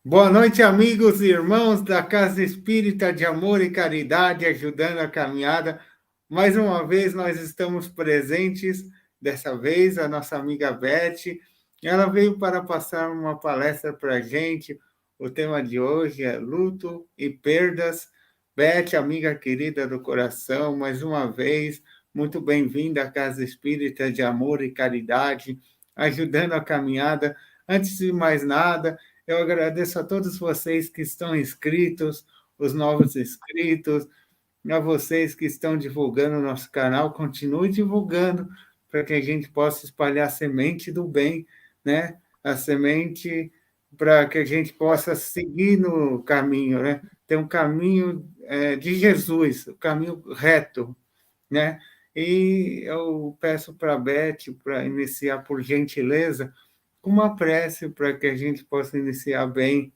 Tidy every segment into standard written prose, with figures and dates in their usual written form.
Boa noite, amigos e irmãos da Casa Espírita de Amor e Caridade, ajudando a caminhada. Mais uma vez nós estamos presentes, dessa vez a nossa amiga Beth. Ela veio para passar uma palestra para a gente. O tema de hoje é luto e perdas. Beth, amiga querida do coração, mais uma vez, muito bem-vinda à Casa Espírita de Amor e Caridade, ajudando a caminhada. Antes de mais nada, eu agradeço a todos vocês que estão inscritos, os novos inscritos, a vocês que estão divulgando o nosso canal, continue divulgando para que a gente possa espalhar a semente do bem, né? A semente para que a gente possa seguir no caminho, né? Tem um caminho de Jesus, o caminho reto, né? E eu peço para a Beth, para iniciar por gentileza, uma prece para que a gente possa iniciar bem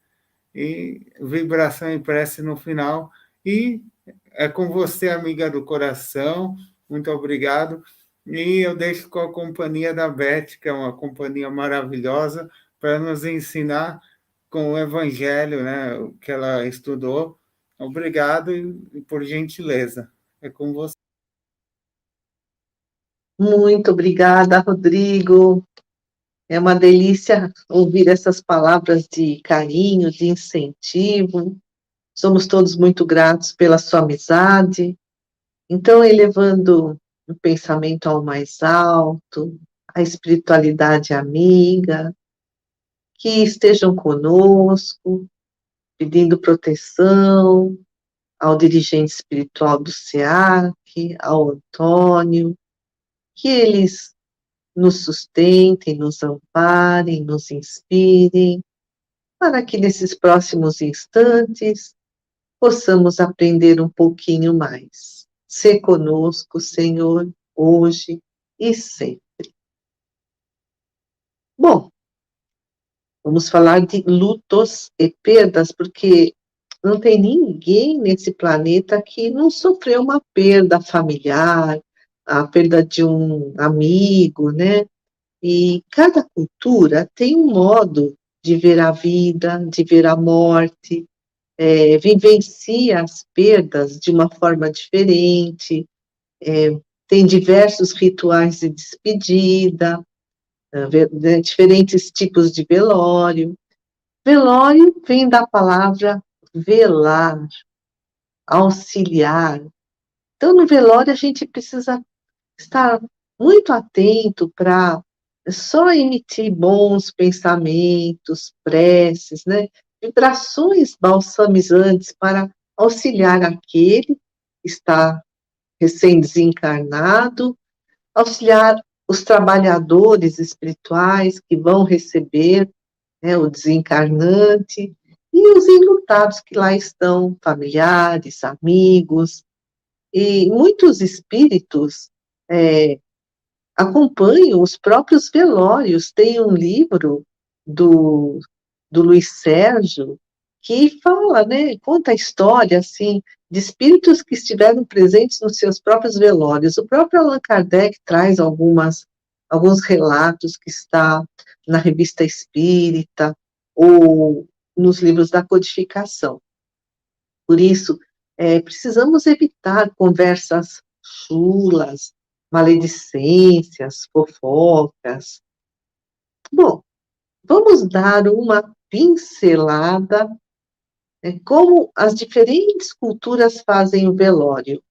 e vibração e prece no final. E é com você, amiga do coração, muito obrigado. E eu deixo com a companhia da Beth, que é uma companhia maravilhosa, para nos ensinar com o Evangelho, né, o que ela estudou. Obrigado e por gentileza. É com você. Muito obrigada, Rodrigo. É uma delícia ouvir essas palavras de carinho, de incentivo. Somos todos muito gratos pela sua amizade. Então, elevando o pensamento ao mais alto, a espiritualidade amiga, que estejam conosco, pedindo proteção ao dirigente espiritual do SEAC, ao Antônio, que eles nos sustentem, nos amparem, nos inspirem, para que nesses próximos instantes possamos aprender um pouquinho mais. Se conosco, Senhor, hoje e sempre. Bom, vamos falar de lutos e perdas, porque não tem ninguém nesse planeta que não sofreu uma perda familiar, a perda de um amigo, né? E cada cultura tem um modo de ver a vida, de ver a morte, vivencia as perdas de uma forma diferente, tem diversos rituais de despedida, diferentes tipos de velório. Velório vem da palavra velar, auxiliar. Então, no velório, a gente precisa estar muito atento para só emitir bons pensamentos, preces, né? Vibrações balsamizantes para auxiliar aquele que está recém-desencarnado, auxiliar os trabalhadores espirituais que vão receber, né, o desencarnante, e os enlutados que lá estão, familiares, amigos, e muitos espíritos acompanham os próprios velórios. Tem um livro do, do Luiz Sérgio que fala, né, conta a história, assim, de espíritos que estiveram presentes nos seus próprios velórios. O próprio Allan Kardec traz alguns relatos que está na Revista Espírita ou nos livros da codificação. Por isso, precisamos evitar conversas chulas, maledicências, fofocas. Bom, vamos dar uma pincelada, como as diferentes culturas fazem o velório.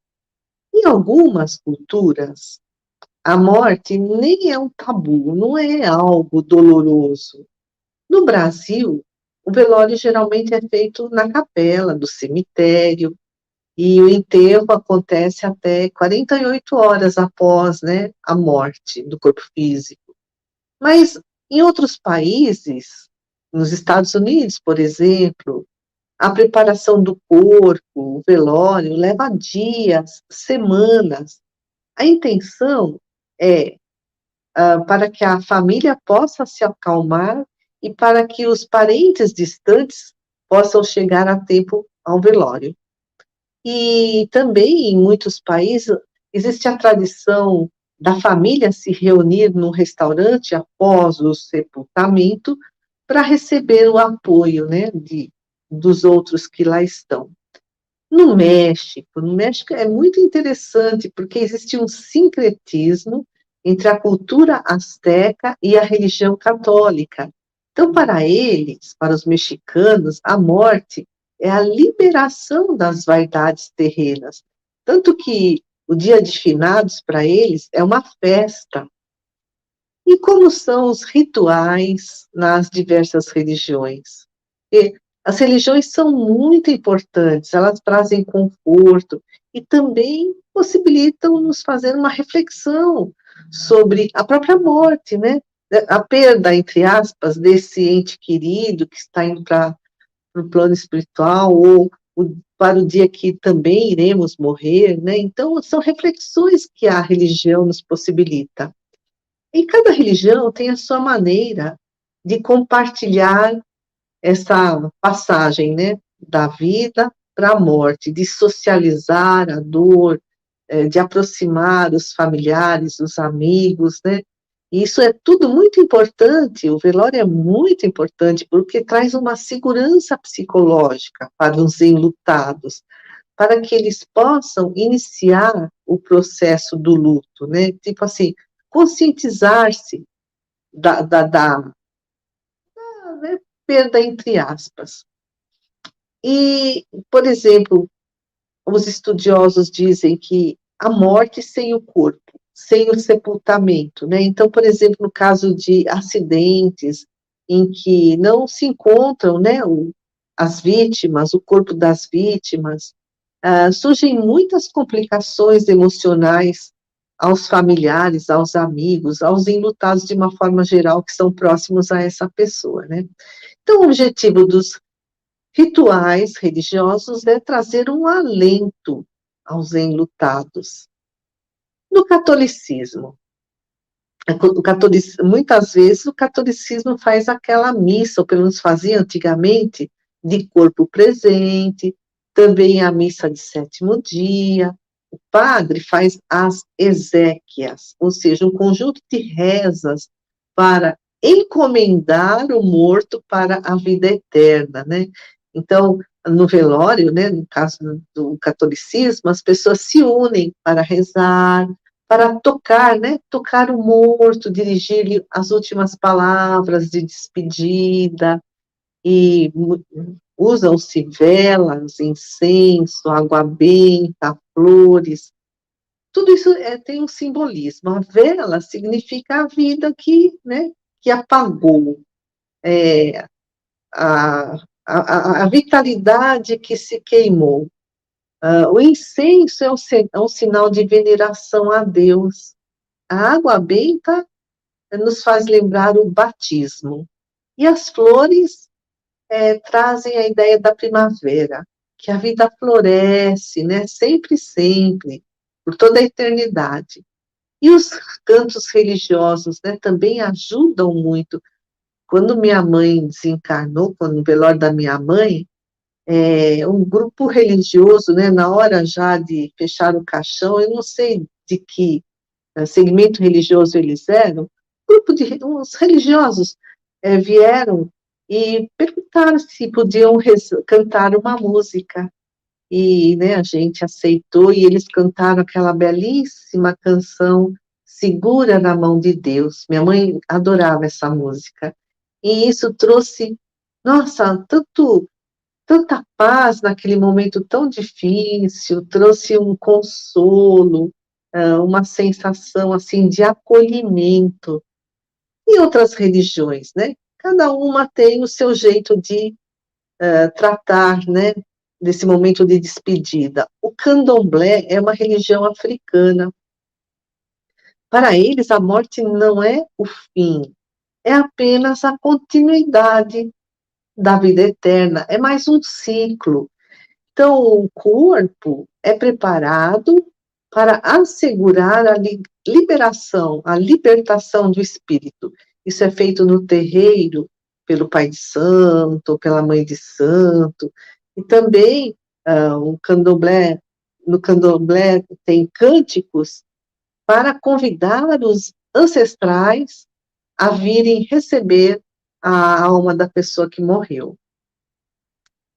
Em algumas culturas, a morte nem é um tabu, não é algo doloroso. No Brasil, o velório geralmente é feito na capela do cemitério, e o enterro acontece até 48 horas após, né, a morte do corpo físico. Mas em outros países, nos Estados Unidos, por exemplo, a preparação do corpo, o velório, leva dias, semanas. A intenção é para que a família possa se acalmar e para que os parentes distantes possam chegar a tempo ao velório. E também, em muitos países, existe a tradição da família se reunir num restaurante após o sepultamento para receber o apoio, né, dos outros que lá estão. No México é muito interessante, porque existe um sincretismo entre a cultura asteca e a religião católica. Então, para eles, para os mexicanos, a morte é a liberação das vaidades terrenas. Tanto que o Dia de Finados, para eles, é uma festa. E como são os rituais nas diversas religiões? E as religiões são muito importantes, elas trazem conforto e também possibilitam nos fazer uma reflexão sobre a própria morte, né? A perda, entre aspas, desse ente querido que está indo para o plano espiritual ou para o dia que também iremos morrer, né? Então, são reflexões que a religião nos possibilita. E cada religião tem a sua maneira de compartilhar essa passagem, né, da vida para a morte, de socializar a dor, de aproximar os familiares, os amigos, né? E isso é tudo muito importante, o velório é muito importante, porque traz uma segurança psicológica para os enlutados, para que eles possam iniciar o processo do luto, né? Tipo assim, conscientizar-se da né, perda entre aspas. E, por exemplo, os estudiosos dizem que a morte sem o corpo, sem o sepultamento, né? Então, por exemplo, no caso de acidentes em que não se encontram, né, as vítimas, o corpo das vítimas, surgem muitas complicações emocionais aos familiares, aos amigos, aos enlutados de uma forma geral que são próximos a essa pessoa, né? Então, o objetivo dos rituais religiosos é trazer um alento aos enlutados. No catolicismo, muitas vezes o catolicismo faz aquela missa, ou pelo menos fazia antigamente, de corpo presente, também a missa de sétimo dia. O padre faz as exéquias, ou seja, um conjunto de rezas para encomendar o morto para a vida eterna, né? Então, no velório, né, no caso do catolicismo, as pessoas se unem para rezar, para tocar, né, tocar o morto, dirigir-lhe as últimas palavras de despedida, e usam-se velas, incenso, água benta, flores, tudo isso tem um simbolismo. A vela significa a vida né, que apagou, é, a vitalidade que se queimou. O incenso é um sinal de veneração a Deus. A água benta nos faz lembrar o batismo. E as flores trazem a ideia da primavera, que a vida floresce, né? Sempre, sempre, por toda a eternidade. E os cantos religiosos, né, também ajudam muito. Quando minha mãe desencarnou, quando no velório da minha mãe, um grupo religioso, né, na hora já de fechar o caixão, eu não sei de que segmento religioso eles eram, grupo de uns religiosos vieram e perguntaram se podiam cantar uma música. E, né, a gente aceitou e eles cantaram aquela belíssima canção Segura na Mão de Deus. Minha mãe adorava essa música. E isso trouxe, nossa, tanta paz naquele momento tão difícil, trouxe um consolo, uma sensação assim de acolhimento. E outras religiões, né? Cada uma tem o seu jeito de tratar, né, desse momento de despedida. O candomblé é uma religião africana. Para eles, a morte não é o fim, é apenas a continuidade da vida eterna, é mais um ciclo. Então, o corpo é preparado para assegurar a liberação, a libertação do espírito. Isso é feito no terreiro, pelo pai de santo, pela mãe de santo, e também no candomblé tem cânticos para convidar os ancestrais a virem receber a alma da pessoa que morreu.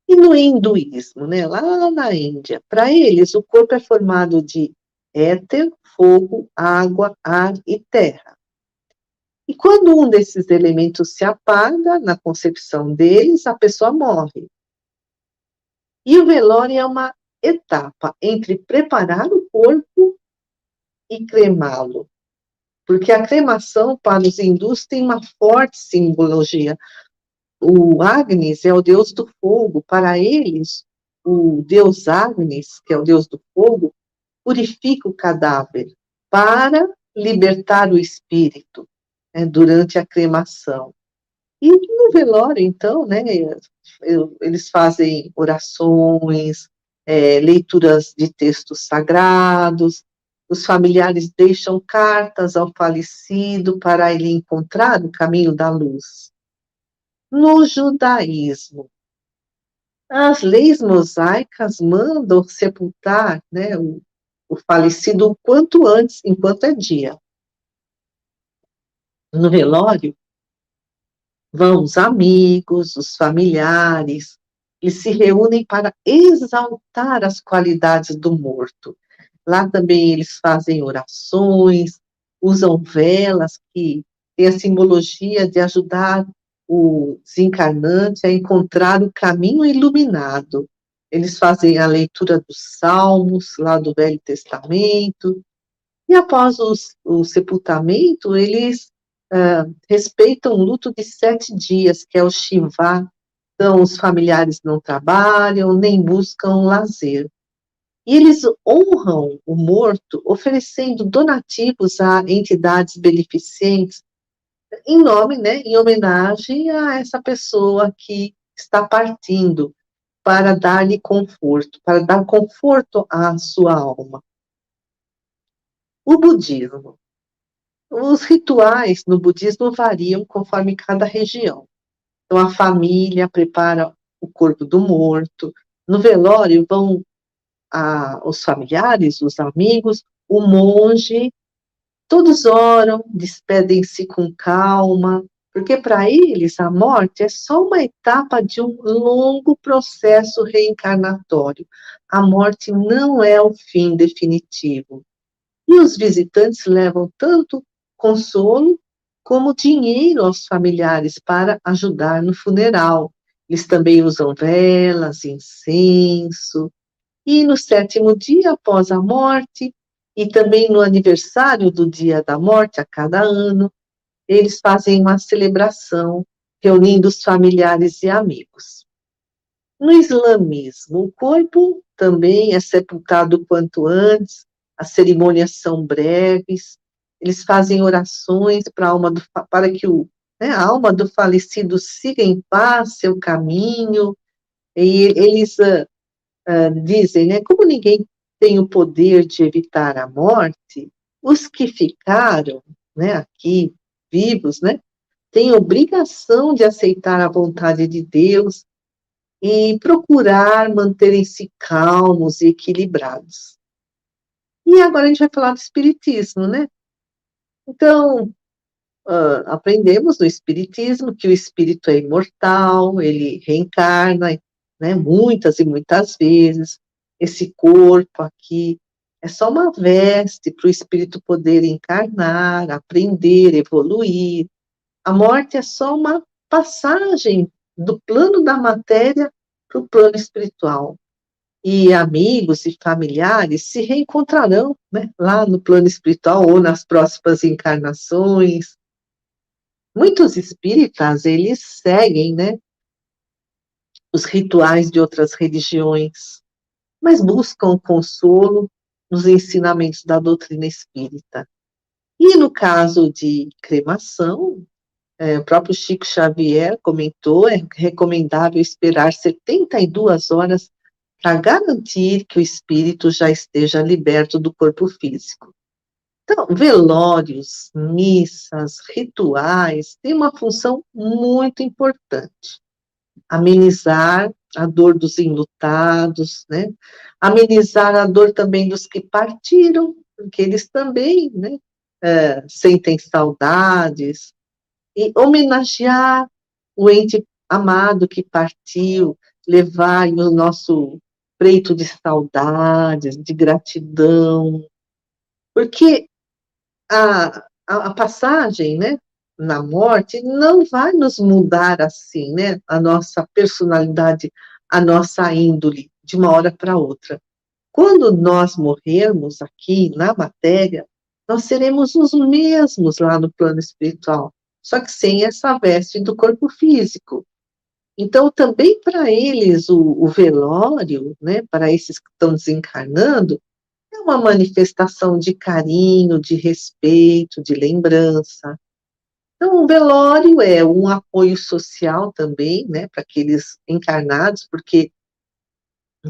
E no hinduísmo, né, lá na Índia, para eles o corpo é formado de éter, fogo, água, ar e terra. E quando um desses elementos se apaga, na concepção deles, a pessoa morre. E o velório é uma etapa entre preparar o corpo e cremá-lo. Porque a cremação, para os hindus, tem uma forte simbologia. O Agnis é o deus do fogo. Para eles, o deus Agnis, que é o deus do fogo, purifica o cadáver para libertar o espírito, né, durante a cremação. E no velório, então, né, eles fazem orações, leituras de textos sagrados, os familiares deixam cartas ao falecido para ele encontrar o caminho da luz. No judaísmo, as leis mosaicas mandam sepultar, né, o falecido o quanto antes, enquanto é dia. No velório, vão os amigos, os familiares, e se reúnem para exaltar as qualidades do morto. Lá também eles fazem orações, usam velas que têm a simbologia de ajudar o desencarnante a encontrar o caminho iluminado. Eles fazem a leitura dos Salmos, lá do Velho Testamento, e após o sepultamento, eles respeitam o luto de 7 dias, que é o Shivá. Então, os familiares não trabalham, nem buscam lazer. E eles honram o morto oferecendo donativos a entidades beneficentes, em nome, né, em homenagem a essa pessoa que está partindo, para dar-lhe conforto, para dar conforto à sua alma. O budismo. Os rituais no budismo variam conforme cada região. Então, a família prepara o corpo do morto. No velório vão os familiares, os amigos, o monge, todos oram, despedem-se com calma, porque para eles a morte é só uma etapa de um longo processo reencarnatório. A morte não é o fim definitivo. E os visitantes levam tanto consolo como dinheiro aos familiares para ajudar no funeral. Eles também usam velas, incenso. E no 7º dia após a morte, e também no aniversário do dia da morte, a cada ano, eles fazem uma celebração, reunindo os familiares e amigos. No islamismo, o corpo também é sepultado quanto antes, as cerimônias são breves, eles fazem orações para que a alma do falecido siga em paz seu caminho, e eles dizem, né, como ninguém tem o poder de evitar a morte, os que ficaram, né, aqui vivos, né, têm obrigação de aceitar a vontade de Deus e procurar manterem-se calmos e equilibrados. E agora a gente vai falar do espiritismo, né? Então, aprendemos no espiritismo que o espírito é imortal, ele reencarna, né, muitas e muitas vezes. Esse corpo aqui é só uma veste para o espírito poder encarnar, aprender, evoluir. A morte é só uma passagem do plano da matéria para o plano espiritual. E amigos e familiares se reencontrarão, né, lá no plano espiritual ou nas próximas encarnações. Muitos espíritas, eles seguem, né, os rituais de outras religiões, mas buscam consolo nos ensinamentos da doutrina espírita. E no caso de cremação, o próprio Chico Xavier comentou, é recomendável esperar 72 horas para garantir que o espírito já esteja liberto do corpo físico. Então, velórios, missas, rituais têm uma função muito importante. Amenizar a dor dos enlutados, né? Amenizar a dor também dos que partiram, porque eles também, né, sentem saudades, e homenagear o ente amado que partiu, levar o nosso preito de saudades, de gratidão, porque a passagem, né, na morte não vai nos mudar assim, né, a nossa personalidade, a nossa índole, de uma hora para outra. Quando nós morrermos aqui na matéria, nós seremos os mesmos lá no plano espiritual, só que sem essa veste do corpo físico. Então, também para eles, o velório, né, para esses que estão desencarnando, é uma manifestação de carinho, de respeito, de lembrança. Então, o velório é um apoio social também, né, para aqueles encarnados, porque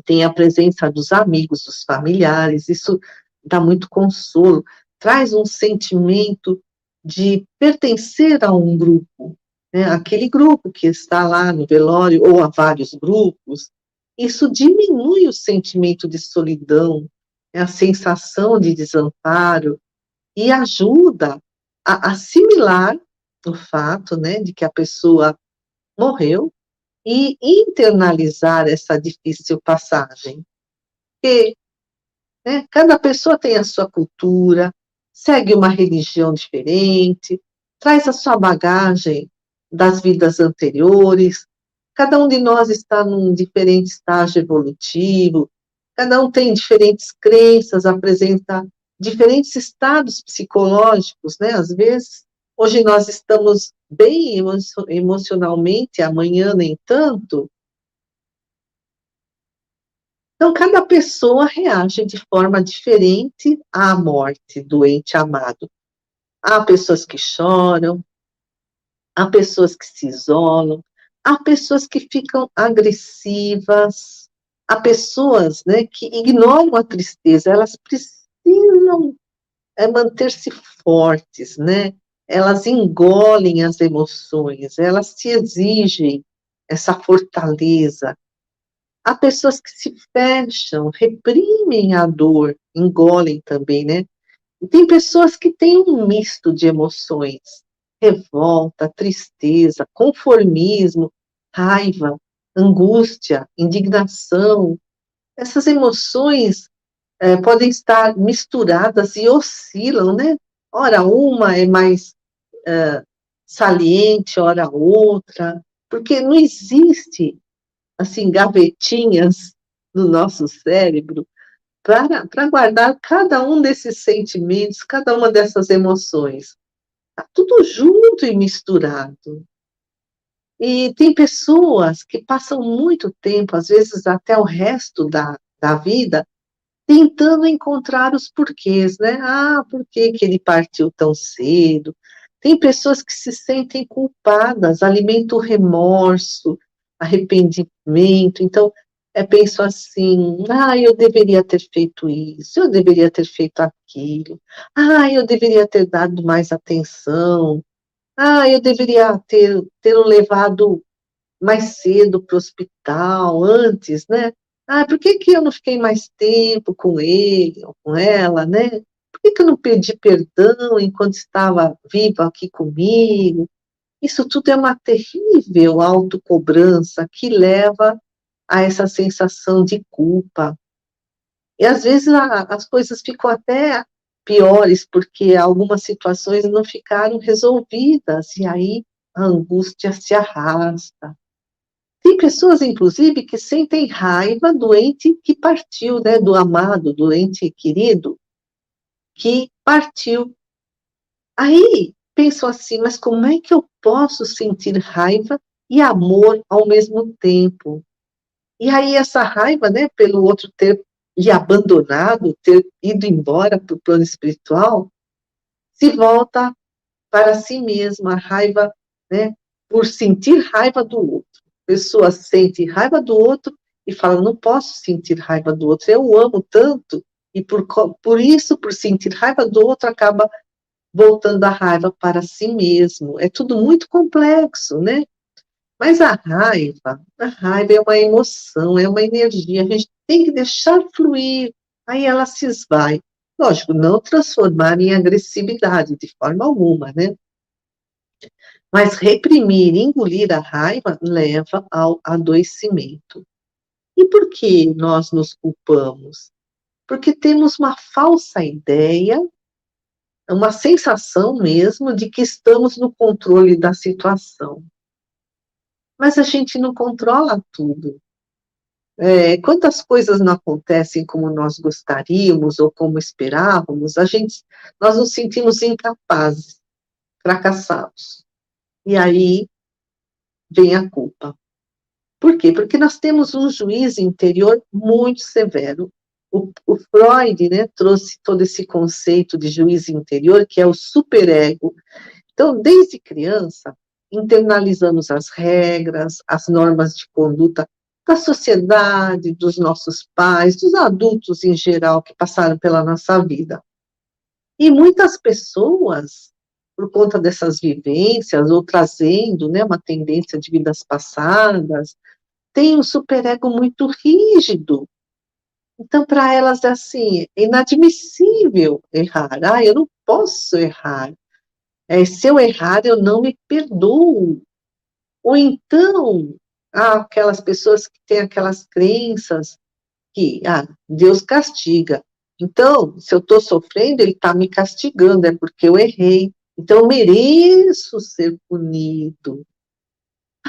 tem a presença dos amigos, dos familiares, isso dá muito consolo, traz um sentimento de pertencer a um grupo, né, aquele grupo que está lá no velório, ou a vários grupos, isso diminui o sentimento de solidão, né, a sensação de desamparo, e ajuda a assimilar o fato, né, de que a pessoa morreu e internalizar essa difícil passagem. Porque, né, cada pessoa tem a sua cultura, segue uma religião diferente, traz a sua bagagem das vidas anteriores, cada um de nós está num diferente estágio evolutivo, cada um tem diferentes crenças, apresenta diferentes estados psicológicos, né? Às vezes, hoje nós estamos bem emocionalmente, amanhã nem tanto. Então, cada pessoa reage de forma diferente à morte do ente amado. Há pessoas que choram, há pessoas que se isolam, há pessoas que ficam agressivas, há pessoas, né, que ignoram a tristeza, elas precisam manter-se fortes, né? Elas engolem as emoções, elas se exigem essa fortaleza. Há pessoas que se fecham, reprimem a dor, engolem também, né? E tem pessoas que têm um misto de emoções, revolta, tristeza, conformismo, raiva, angústia, indignação. Essas emoções podem estar misturadas e oscilam, né? Ora, uma é mais saliente, ora outra, porque não existe, assim, gavetinhas no nosso cérebro para guardar cada um desses sentimentos, cada uma dessas emoções. Está tudo junto e misturado. E tem pessoas que passam muito tempo, às vezes até o resto da vida, tentando encontrar os porquês, né? Ah, por que que ele partiu tão cedo? Tem pessoas que se sentem culpadas, alimentam remorso, arrependimento. Então, penso assim, ah, eu deveria ter feito isso, eu deveria ter feito aquilo, ah, eu deveria ter dado mais atenção, ah, eu deveria ter o levado mais cedo para o hospital, antes, né? Ah, por que que eu não fiquei mais tempo com ele ou com ela, né? Por que que eu não pedi perdão enquanto estava vivo aqui comigo? Isso tudo é uma terrível autocobrança que leva a essa sensação de culpa. E às vezes as coisas ficam até piores, porque algumas situações não ficaram resolvidas, e aí a angústia se arrasta. Tem pessoas, inclusive, que sentem raiva do ente que partiu, né, do amado, do ente querido, que partiu. Aí, penso assim, mas como é que eu posso sentir raiva e amor ao mesmo tempo? E aí essa raiva, né, pelo outro ter lhe abandonado, ter ido embora para o plano espiritual, se volta para si mesma, a raiva, né, por sentir raiva do outro. A pessoa sente raiva do outro e fala, não posso sentir raiva do outro, eu o amo tanto, e por isso, por sentir raiva do outro, acaba voltando a raiva para si mesmo. É tudo muito complexo, né? Mas a raiva é uma emoção, é uma energia, a gente tem que deixar fluir, aí ela se esvai. Lógico, não transformar em agressividade, de forma alguma, né? Mas reprimir, engolir a raiva leva ao adoecimento. E por que nós nos culpamos? Porque temos uma falsa ideia, uma sensação mesmo de que estamos no controle da situação. Mas a gente não controla tudo. Quantas coisas não acontecem como nós gostaríamos ou como esperávamos, nós nos sentimos incapazes, fracassados. E aí vem a culpa. Por quê? Porque nós temos um juízo interior muito severo. O Freud, né, trouxe todo esse conceito de juízo interior, que é o superego. Então, desde criança, internalizamos as regras, as normas de conduta da sociedade, dos nossos pais, dos adultos em geral que passaram pela nossa vida. E muitas pessoas, por conta dessas vivências, ou trazendo, né, uma tendência de vidas passadas, têm um superego muito rígido. Então, para elas é assim, é inadmissível errar. Eu não posso errar. Se eu errar, eu não me perdoo. Ou então, há aquelas pessoas que têm aquelas crenças que, Deus castiga. Então, se eu estou sofrendo, Ele está me castigando, é porque eu errei. Então, eu mereço ser punido.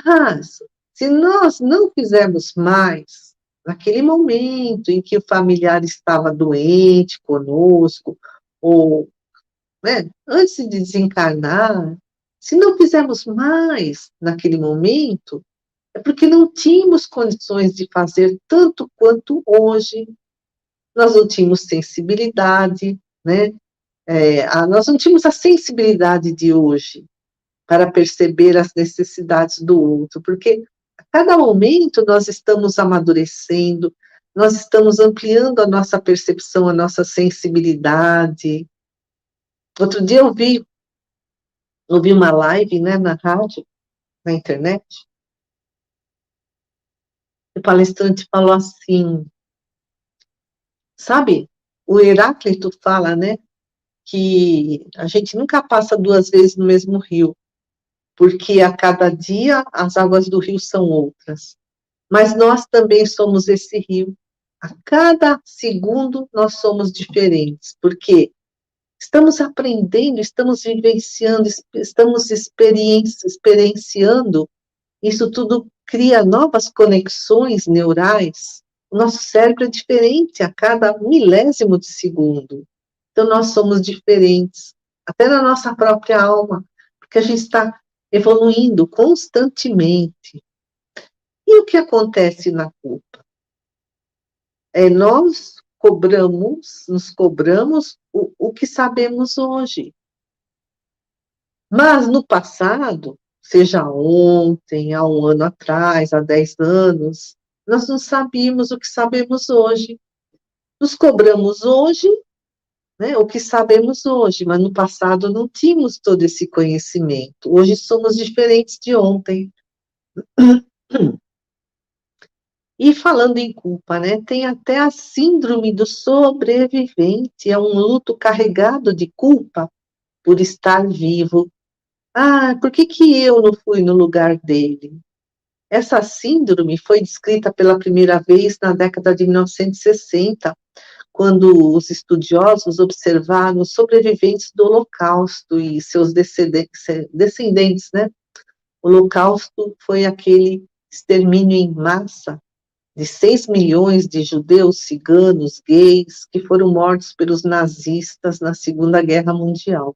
Mas, se nós não fizermos mais, naquele momento em que o familiar estava doente conosco, ou, né, antes de desencarnar, se não fizermos mais naquele momento, é porque não tínhamos condições de fazer tanto quanto hoje. Nós não tínhamos sensibilidade, né? Nós não tínhamos a sensibilidade de hoje para perceber as necessidades do outro, porque a cada momento nós estamos amadurecendo, nós estamos ampliando a nossa percepção, a nossa sensibilidade. Outro dia ouvi uma live, né, na rádio, na internet, e o palestrante falou assim, sabe, o Heráclito fala, né, que a gente nunca passa 2 vezes no mesmo rio, porque a cada dia as águas do rio são outras. Mas nós também somos esse rio. A cada segundo nós somos diferentes, porque estamos aprendendo, estamos vivenciando, estamos experienciando, isso tudo cria novas conexões neurais. O nosso cérebro é diferente a cada milésimo de segundo. Então, nós somos diferentes, até na nossa própria alma, porque a gente está evoluindo constantemente. E o que acontece na culpa? Nós nos cobramos o que sabemos hoje. Mas no passado, seja ontem, há 1 ano atrás, há 10 anos, nós não sabíamos o que sabemos hoje. Nos cobramos hoje, né, o que sabemos hoje, mas no passado não tínhamos todo esse conhecimento. Hoje somos diferentes de ontem. E falando em culpa, né, tem até a síndrome do sobrevivente, é um luto carregado de culpa por estar vivo. Por que eu não fui no lugar dele? Essa síndrome foi descrita pela primeira vez na década de 1960, quando os estudiosos observaram os sobreviventes do Holocausto e seus descendentes, né? O Holocausto foi aquele extermínio em massa de 6 milhões de judeus, ciganos, gays, que foram mortos pelos nazistas na Segunda Guerra Mundial.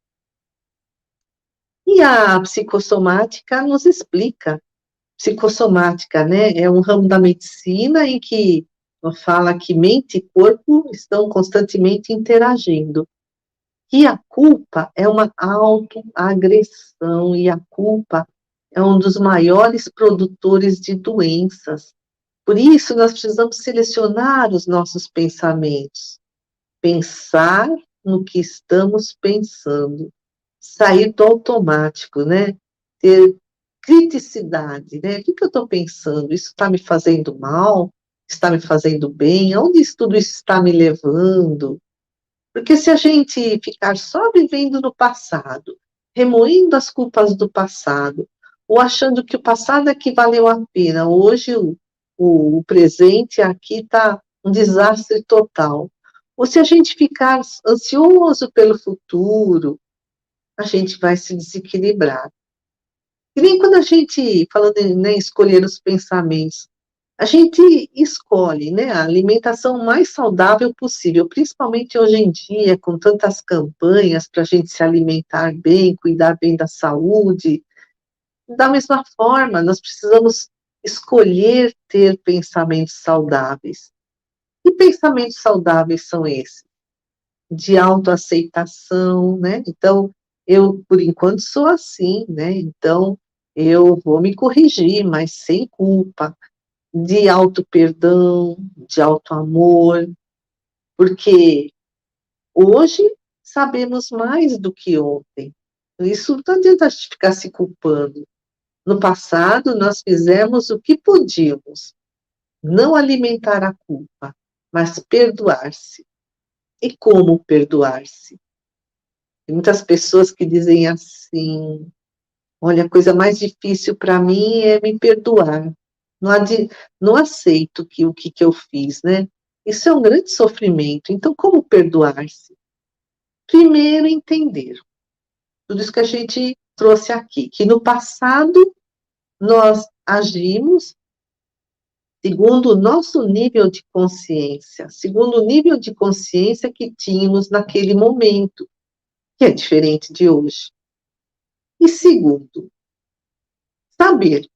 E a psicossomática nos explica. Psicossomática, né, é um ramo da medicina em que fala que mente e corpo estão constantemente interagindo. E a culpa é uma autoagressão, e a culpa é um dos maiores produtores de doenças. Por isso, nós precisamos selecionar os nossos pensamentos, pensar no que estamos pensando, sair do automático, né? Ter criticidade, né? O que eu estou pensando? Isso está me fazendo mal? Está me fazendo bem? Aonde isso tudo isso está me levando? Porque se a gente ficar só vivendo no passado, remoendo as culpas do passado, ou achando que o passado é que valeu a pena, hoje o presente aqui está um desastre total. Ou se a gente ficar ansioso pelo futuro, a gente vai se desequilibrar. E nem quando a gente, falando em, né, escolher os pensamentos, a gente escolhe, né, a alimentação mais saudável possível, principalmente hoje em dia, com tantas campanhas para a gente se alimentar bem, cuidar bem da saúde. Da mesma forma, nós precisamos escolher ter pensamentos saudáveis. Que pensamentos saudáveis são esses? De autoaceitação, né? Então, eu, por enquanto, sou assim, né? Então, eu vou me corrigir, mas sem culpa, de auto-perdão, de auto-amor, porque hoje sabemos mais do que ontem. Isso não adianta a gente ficar se culpando. No passado, nós fizemos o que podíamos, não alimentar a culpa, mas perdoar-se. E como perdoar-se? Tem muitas pessoas que dizem assim: olha, a coisa mais difícil para mim é me perdoar. Não, não aceito o que eu fiz, né? Isso é um grande sofrimento. Então, como perdoar-se? Primeiro, entender tudo isso que a gente trouxe aqui, que no passado nós agimos segundo o nosso nível de consciência, segundo o nível de consciência que tínhamos naquele momento, que é diferente de hoje. E segundo, saber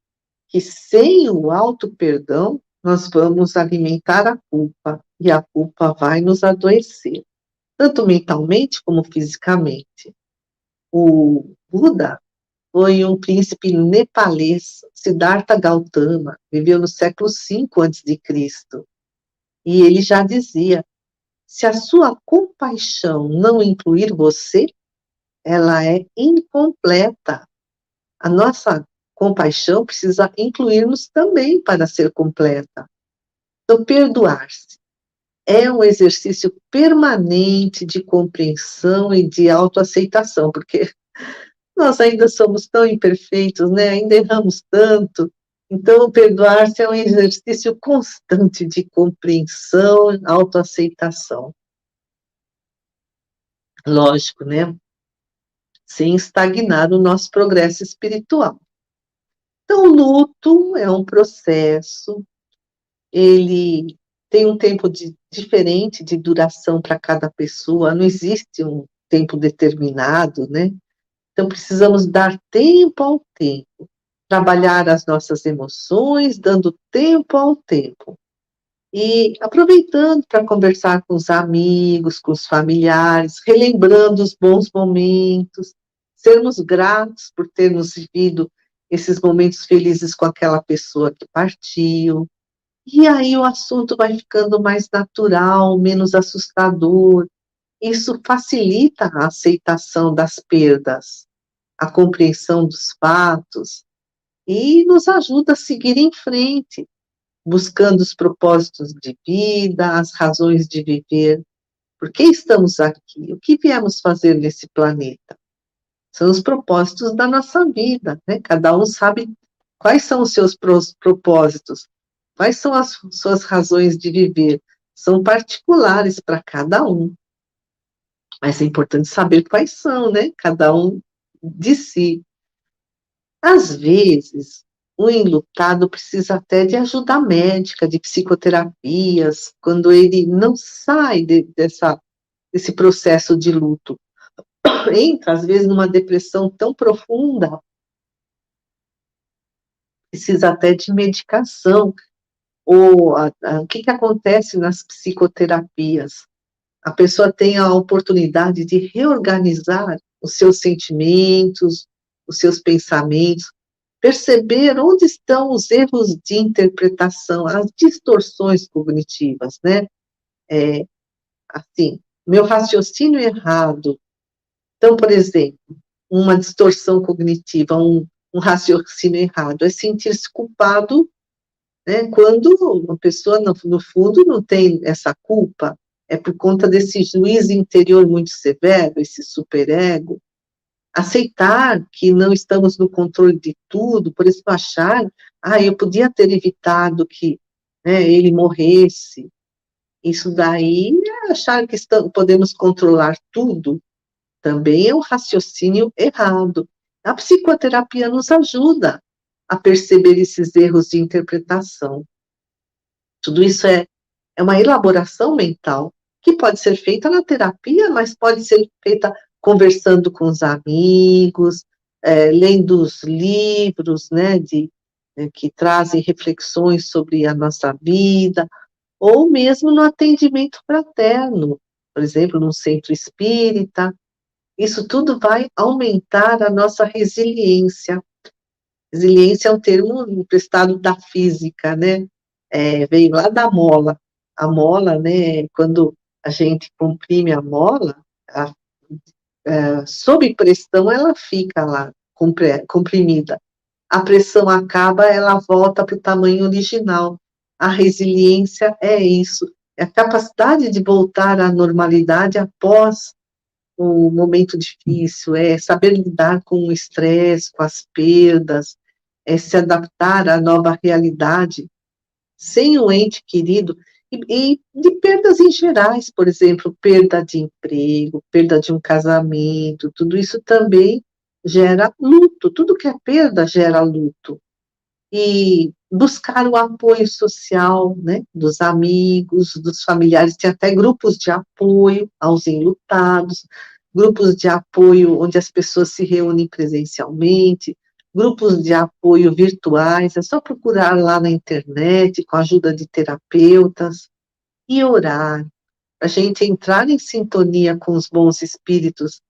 que sem o auto-perdão, nós vamos alimentar a culpa, e a culpa vai nos adoecer, tanto mentalmente como fisicamente. O Buda foi um príncipe nepalês, Siddhartha Gautama, viveu no século V a.C., e ele já dizia: se a sua compaixão não incluir você, ela é incompleta. A nossa compaixão precisa incluir-nos também para ser completa. Então, perdoar-se é um exercício permanente de compreensão e de autoaceitação, porque nós ainda somos tão imperfeitos, né? Ainda erramos tanto. Então, perdoar-se é um exercício constante de compreensão e autoaceitação. Lógico, né? Sem estagnar o nosso progresso espiritual. Então, o luto é um processo, ele tem um tempo diferente de duração para cada pessoa, não existe um tempo determinado, né? Então, precisamos dar tempo ao tempo, trabalhar as nossas emoções, dando tempo ao tempo. E aproveitando para conversar com os amigos, com os familiares, relembrando os bons momentos, sermos gratos por termos vivido esses momentos felizes com aquela pessoa que partiu. E aí o assunto vai ficando mais natural, menos assustador. Isso facilita a aceitação das perdas, a compreensão dos fatos e nos ajuda a seguir em frente, buscando os propósitos de vida, as razões de viver. Por que estamos aqui? O que viemos fazer nesse planeta? São os propósitos da nossa vida, né? Cada um sabe quais são os seus propósitos, quais são as suas razões de viver. São particulares para cada um. Mas é importante saber quais são, né? Cada um de si. Às vezes, o enlutado precisa até de ajuda médica, de psicoterapias, quando ele não sai desse processo de luto. Entra, às vezes, numa depressão tão profunda, precisa até de medicação. Ou o que acontece nas psicoterapias? A pessoa tem a oportunidade de reorganizar os seus sentimentos, os seus pensamentos, perceber onde estão os erros de interpretação, as distorções cognitivas, né? Assim, meu raciocínio errado. Então, por exemplo, uma distorção cognitiva, um raciocínio errado, é sentir-se culpado, né? Quando uma pessoa, no fundo, não tem essa culpa, é por conta desse juízo interior muito severo, esse superego. aceitar que não estamos no controle de tudo, por isso achar, eu podia ter evitado que, né, ele morresse. Isso daí é achar que podemos controlar tudo, também é um raciocínio errado. A psicoterapia nos ajuda a perceber esses erros de interpretação. Tudo isso é uma elaboração mental que pode ser feita na terapia, mas pode ser feita conversando com os amigos, lendo os livros, né, que trazem reflexões sobre a nossa vida, ou mesmo no atendimento fraterno, por exemplo, num centro espírita. Isso tudo vai aumentar a nossa resiliência. Resiliência é um termo emprestado da física, né? Veio lá da mola. A mola, né, quando a gente comprime a mola, sob pressão ela fica lá comprimida. A pressão acaba, ela volta para o tamanho original. A resiliência é isso, é a capacidade de voltar à normalidade após um momento difícil, é saber lidar com o estresse, com as perdas, é se adaptar à nova realidade, sem o ente querido, e de perdas em gerais, por exemplo, perda de emprego, perda de um casamento, tudo isso também gera luto, tudo que é perda gera luto. E buscar o apoio social, né, dos amigos, dos familiares, tem até grupos de apoio aos enlutados, grupos de apoio onde as pessoas se reúnem presencialmente, grupos de apoio virtuais, é só procurar lá na internet, com a ajuda de terapeutas, e orar, a gente entrar em sintonia com os bons espíritos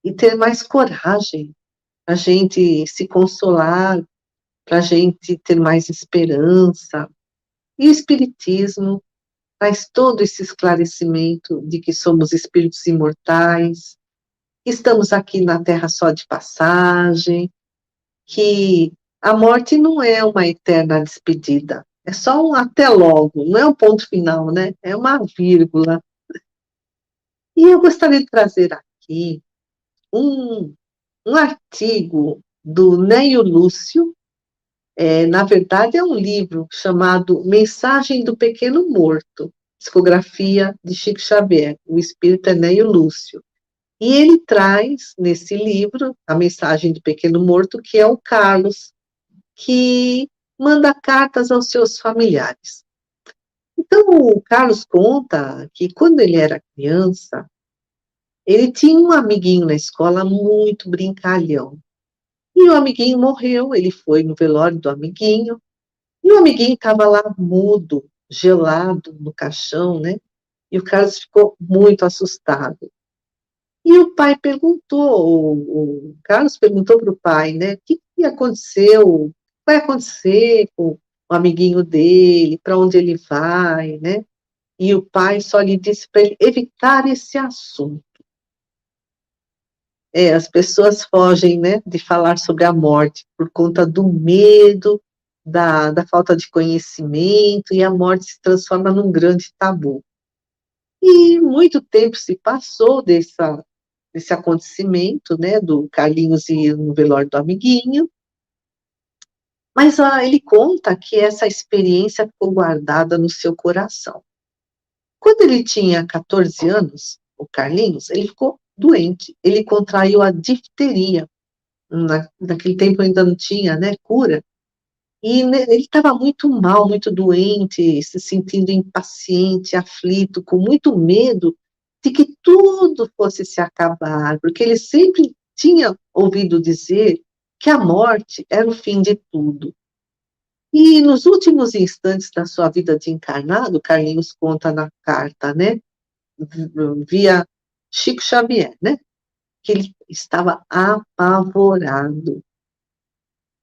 e ter mais coragem, a gente se consolar, para a gente ter mais esperança. E o Espiritismo traz todo esse esclarecimento de que somos espíritos imortais, que estamos aqui na Terra só de passagem, que a morte não é uma eterna despedida, é só um até logo, não é um ponto final, né? É uma vírgula. E eu gostaria de trazer aqui um, um artigo do Neio Lúcio. Na verdade, é um livro chamado Mensagem do Pequeno Morto, psicografia de Chico Xavier, o espírito Enéio Lúcio. E ele traz, nesse livro, a mensagem do pequeno morto, que é o Carlos, que manda cartas aos seus familiares. Então, o Carlos conta que quando ele era criança, ele tinha um amiguinho na escola muito brincalhão. E o amiguinho morreu, ele foi no velório do amiguinho, e o amiguinho estava lá mudo, gelado no caixão, né? E o Carlos ficou muito assustado. E o pai perguntou, o Carlos perguntou para o pai, né? O que aconteceu? O que vai acontecer com o amiguinho dele? Para onde ele vai, né? E o pai só lhe disse para ele evitar esse assunto. As pessoas fogem, né, de falar sobre a morte por conta do medo, da falta de conhecimento, e a morte se transforma num grande tabu. E muito tempo se passou desse acontecimento, né, do Carlinhos ir no velório do amiguinho, mas ele conta que essa experiência ficou guardada no seu coração. Quando ele tinha 14 anos, o Carlinhos, ele ficou doente, ele contraiu a difteria. Naquele tempo ainda não tinha, né, cura, e ele estava muito mal, muito doente, se sentindo impaciente, aflito, com muito medo de que tudo fosse se acabar, porque ele sempre tinha ouvido dizer que a morte era o fim de tudo. E nos últimos instantes da sua vida de encarnado, Carlinhos conta na carta, né, via Chico Xavier, né, que ele estava apavorado.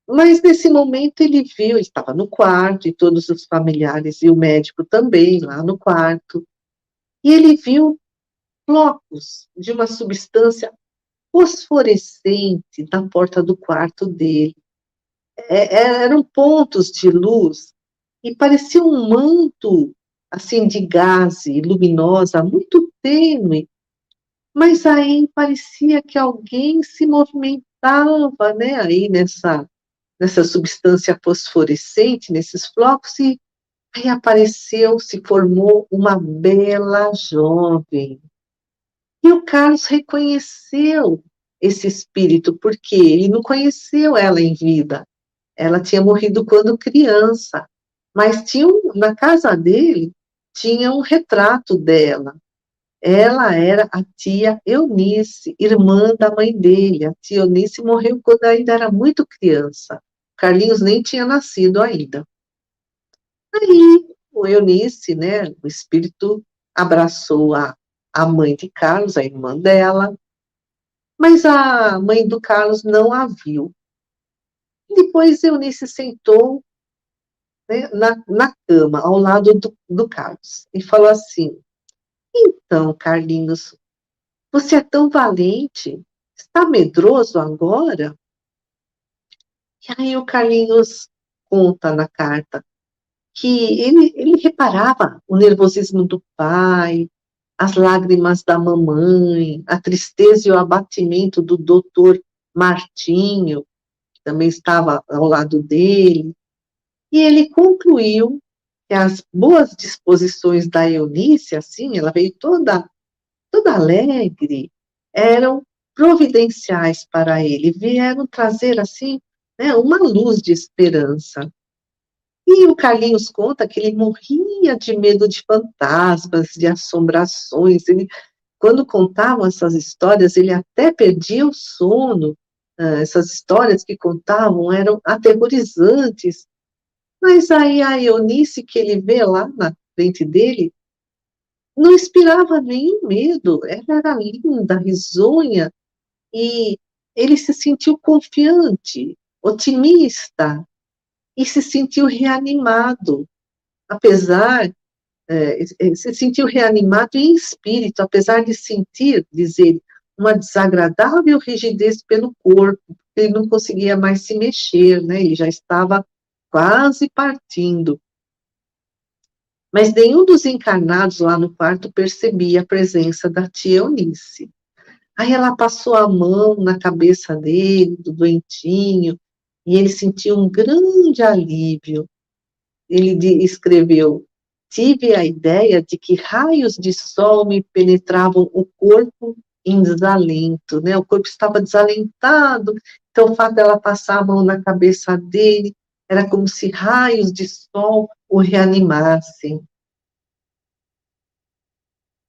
Mas nesse momento ele viu, ele estava no quarto, e todos os familiares e o médico também lá no quarto, e ele viu flocos de uma substância fosforescente na porta do quarto dele. Eram pontos de luz e parecia um manto assim de gaze luminosa muito tênue, Mas aí parecia que alguém se movimentava, né, aí nessa substância fosforescente, nesses flocos, e aí apareceu, se formou uma bela jovem. E o Carlos reconheceu esse espírito, porque ele não conheceu ela em vida. Ela tinha morrido quando criança, mas na casa dele tinha um retrato dela. Ela era a tia Eunice, irmã da mãe dele. A tia Eunice morreu quando ainda era muito criança. Carlinhos nem tinha nascido ainda. Aí, o Eunice, né, o espírito abraçou a mãe de Carlos, a irmã dela, mas a mãe do Carlos não a viu. Depois Eunice sentou, né, na cama, ao lado do Carlos, e falou assim: então, Carlinhos, você é tão valente, está medroso agora? E aí o Carlinhos conta na carta que ele reparava o nervosismo do pai, as lágrimas da mamãe, a tristeza e o abatimento do doutor Martinho, que também estava ao lado dele, e ele concluiu que as boas disposições da Eunice, assim, ela veio toda alegre, eram providenciais para ele, vieram trazer, assim, né, uma luz de esperança. E o Carlinhos conta que ele morria de medo de fantasmas, de assombrações. Quando contavam essas histórias, ele até perdia o sono. Essas histórias que contavam eram aterrorizantes. Mas aí a Eunice, que ele vê lá na frente dele, não inspirava nenhum medo. Ela era linda, risonha, e ele se sentiu confiante, otimista, e se sentiu reanimado, apesar, se sentiu reanimado em espírito, apesar de sentir, diz ele, uma desagradável rigidez pelo corpo, ele não conseguia mais se mexer, né? Ele já estava quase partindo. Mas nenhum dos encarnados lá no quarto percebia a presença da tia Eunice. Aí ela passou a mão na cabeça dele, do doentinho, e ele sentiu um grande alívio. Ele escreveu: tive a ideia de que raios de sol me penetravam o corpo em desalento, né? O corpo estava desalentado, então o fato dela passar a mão na cabeça dele era como se raios de sol o reanimassem.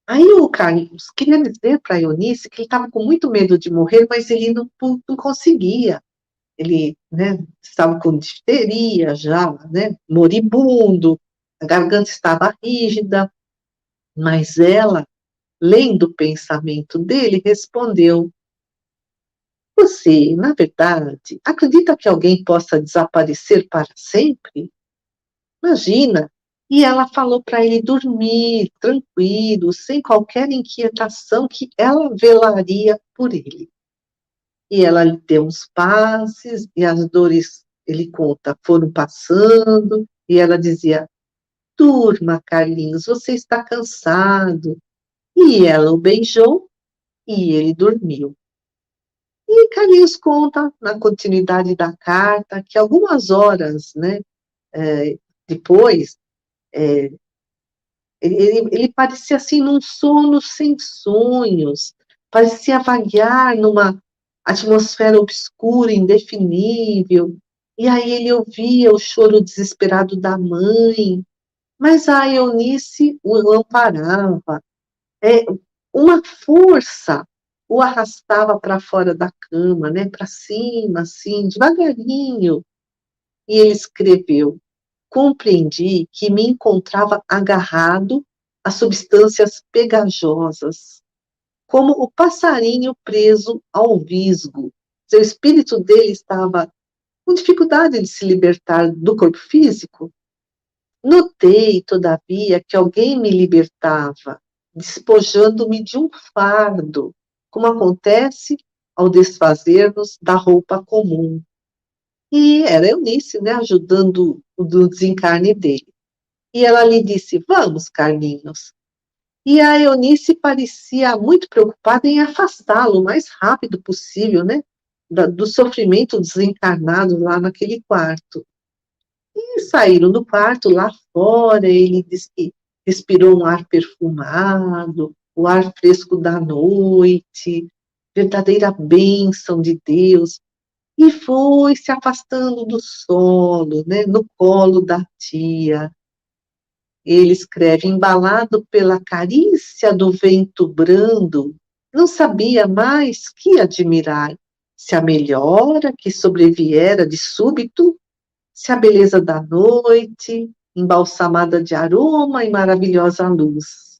Aí o Carlos queria dizer para a Eunice que ele estava com muito medo de morrer, mas ele não conseguia. Ele, né, estava com difteria já, né, moribundo, a garganta estava rígida, mas ela, lendo o pensamento dele, respondeu: você, na verdade, acredita que alguém possa desaparecer para sempre? Imagina. E ela falou para ele dormir tranquilo, sem qualquer inquietação, que ela velaria por ele. E ela lhe deu uns passes, e as dores, ele conta, foram passando, e ela dizia: durma, Carlinhos, você está cansado. E ela o beijou, e ele dormiu. E Carlinhos conta, na continuidade da carta, que algumas horas, né, depois, ele parecia assim num sono sem sonhos, parecia vaguear numa atmosfera obscura, indefinível, e aí ele ouvia o choro desesperado da mãe, mas a Eunice o amparava. É, uma força o arrastava para fora da cama, né, para cima, assim, devagarinho, e ele escreveu: compreendi que me encontrava agarrado a substâncias pegajosas, como o passarinho preso ao visgo. Seu espírito dele estava com dificuldade de se libertar do corpo físico. Notei, todavia, que alguém me libertava, despojando-me de um fardo, como acontece ao desfazer-nos da roupa comum. E era Eunice, né, ajudando o desencarne dele. E ela lhe disse: vamos, Carlinhos. E a Eunice parecia muito preocupada em afastá-lo o mais rápido possível, né, do sofrimento desencarnado lá naquele quarto. E saíram do quarto, lá fora, ele disse que respirou um ar perfumado, o ar fresco da noite, verdadeira bênção de Deus, e foi se afastando do solo, né, no colo da tia. Ele escreve, embalado pela carícia do vento brando, não sabia mais que admirar, se a melhora que sobreviera de súbito, se a beleza da noite, embalsamada de aroma e maravilhosa luz.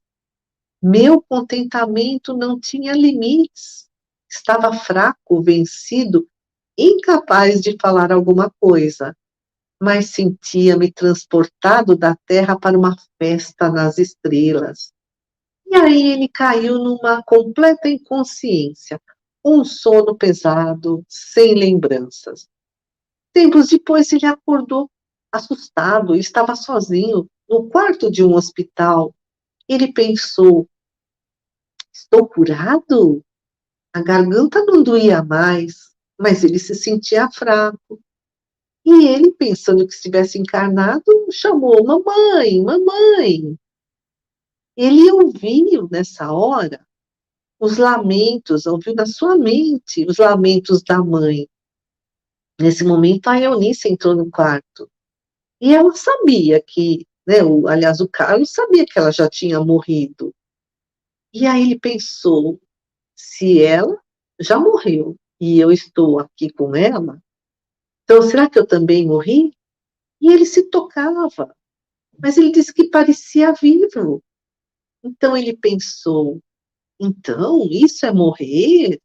Meu contentamento não tinha limites. Estava fraco, vencido, incapaz de falar alguma coisa, mas sentia-me transportado da terra para uma festa nas estrelas. E aí ele caiu numa completa inconsciência, um sono pesado, sem lembranças. Tempos depois ele acordou, assustado, e estava sozinho, no quarto de um hospital. Ele pensou, estou curado? A garganta não doía mais, mas ele se sentia fraco. E ele, pensando que estivesse encarnado, chamou: mamãe, mamãe. Ele ouviu nessa hora os lamentos, ouviu na sua mente os lamentos da mãe. Nesse momento, a Eunice entrou no quarto. E ela sabia que, né, aliás, o Carlos sabia que ela já tinha morrido. E aí ele pensou: se ela já morreu e eu estou aqui com ela, então será que eu também morri? E ele se tocava, mas ele disse que parecia vivo. Então ele pensou, então isso é morrer?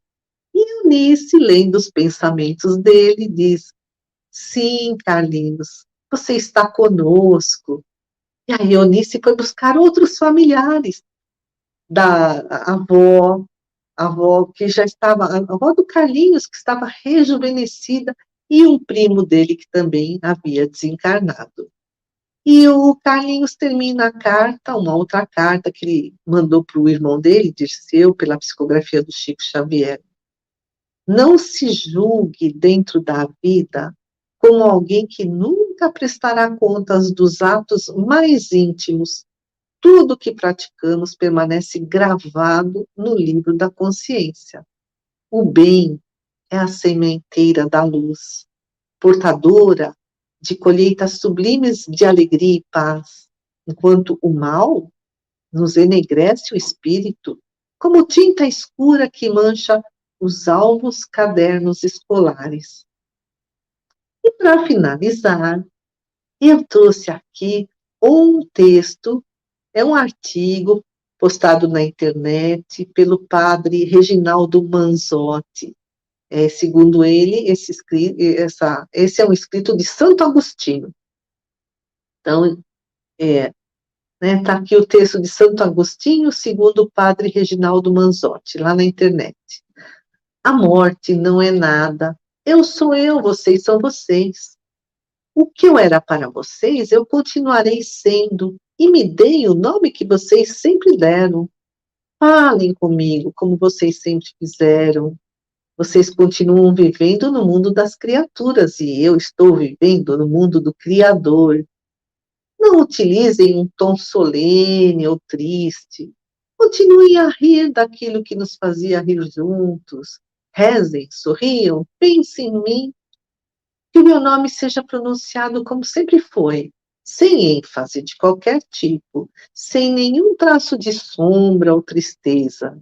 E Eunice, lendo os pensamentos dele, diz, sim, Carlinhos, você está conosco. E a Eunice foi buscar outros familiares da avó que já estava, a avó do Carlinhos, que estava rejuvenescida, e um primo dele que também havia desencarnado. E o Carlinhos termina a carta, uma outra carta que ele mandou para o irmão dele, Dirceu, pela psicografia do Chico Xavier. Não se julgue dentro da vida como alguém que nunca prestará contas dos atos mais íntimos. Tudo que praticamos permanece gravado no livro da consciência. O bem é a sementeira da luz, portadora de colheitas sublimes de alegria e paz, enquanto o mal nos enegrece o espírito, como tinta escura que mancha os alvos cadernos escolares. E para finalizar, eu trouxe aqui um texto, é um artigo postado na internet pelo padre Reginaldo Manzotti. Segundo ele, esse é um escrito de Santo Agostinho. Então, tá aqui o texto de Santo Agostinho, segundo o padre Reginaldo Manzotti, lá na internet. A morte não é nada. Eu sou eu, vocês são vocês. O que eu era para vocês, eu continuarei sendo, e me deem o nome que vocês sempre deram. Falem comigo, como vocês sempre fizeram. Vocês continuam vivendo no mundo das criaturas, e eu estou vivendo no mundo do Criador. Não utilizem um tom solene ou triste. Continuem a rir daquilo que nos fazia rir juntos. Rezem, sorriam, pensem em mim. Que o meu nome seja pronunciado como sempre foi, sem ênfase de qualquer tipo, sem nenhum traço de sombra ou tristeza.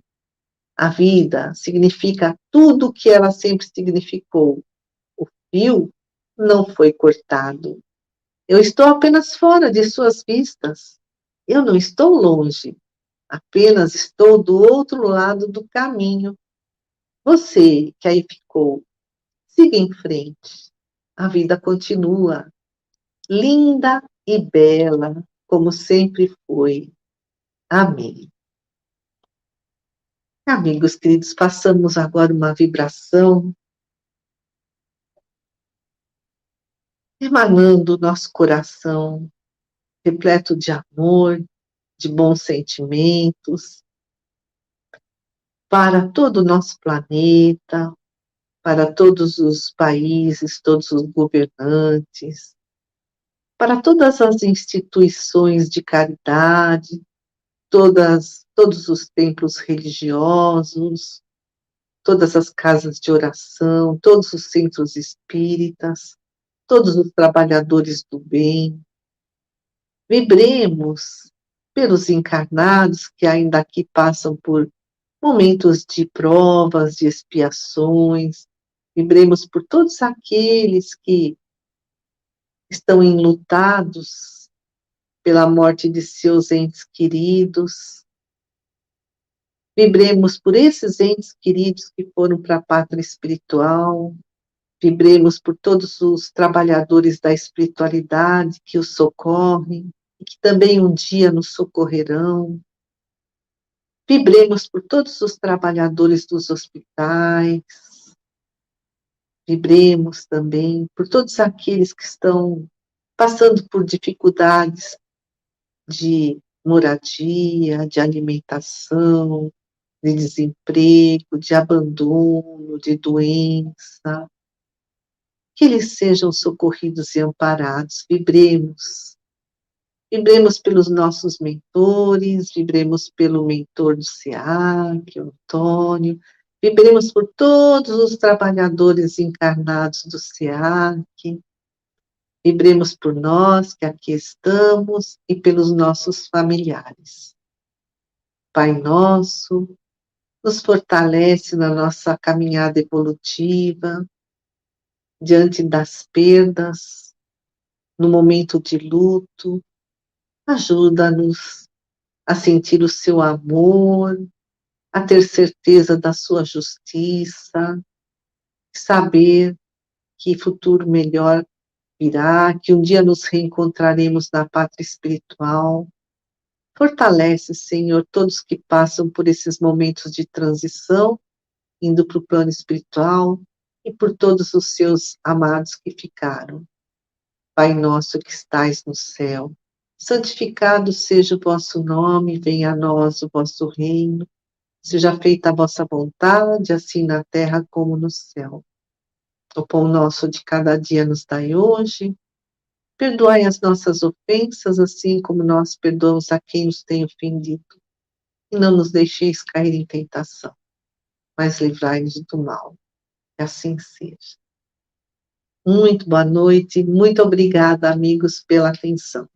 A vida significa tudo o que ela sempre significou. O fio não foi cortado. Eu estou apenas fora de suas vistas. Eu não estou longe. Apenas estou do outro lado do caminho. Você que aí ficou, siga em frente. A vida continua, linda e bela, como sempre foi. Amém. Amigos queridos, passamos agora uma vibração emanando do nosso coração, repleto de amor, de bons sentimentos, para todo o nosso planeta, para todos os países, todos os governantes, para todas as instituições de caridade, todos os templos religiosos, todas as casas de oração, todos os centros espíritas, todos os trabalhadores do bem. Vibremos pelos encarnados que ainda aqui passam por momentos de provas, de expiações. Vibremos por todos aqueles que estão enlutados pela morte de seus entes queridos. Vibremos por esses entes queridos que foram para a pátria espiritual. Vibremos por todos os trabalhadores da espiritualidade que os socorrem e que também um dia nos socorrerão. Vibremos por todos os trabalhadores dos hospitais. Vibremos também por todos aqueles que estão passando por dificuldades de moradia, de alimentação, de desemprego, de abandono, de doença. Que eles sejam socorridos e amparados. Vibremos. Vibremos pelos nossos mentores, vibremos pelo mentor do SEAC, o Antônio, vibremos por todos os trabalhadores encarnados do SEAC, vibremos por nós que aqui estamos e pelos nossos familiares. Pai nosso, nos fortalece na nossa caminhada evolutiva, diante das perdas, no momento de luto, ajuda-nos a sentir o seu amor, a ter certeza da sua justiça, saber que futuro melhor virá, que um dia nos reencontraremos na pátria espiritual. Fortalece, Senhor, todos que passam por esses momentos de transição, indo para o plano espiritual, e por todos os seus amados que ficaram. Pai nosso que estais no céu, santificado seja o vosso nome, venha a nós o vosso reino, seja feita a vossa vontade, assim na terra como no céu. O pão nosso de cada dia nos dai hoje, perdoai as nossas ofensas, assim como nós perdoamos a quem nos tem ofendido. E não nos deixeis cair em tentação, mas livrai-nos do mal. Que assim seja. Muito boa noite, muito obrigada, amigos, pela atenção.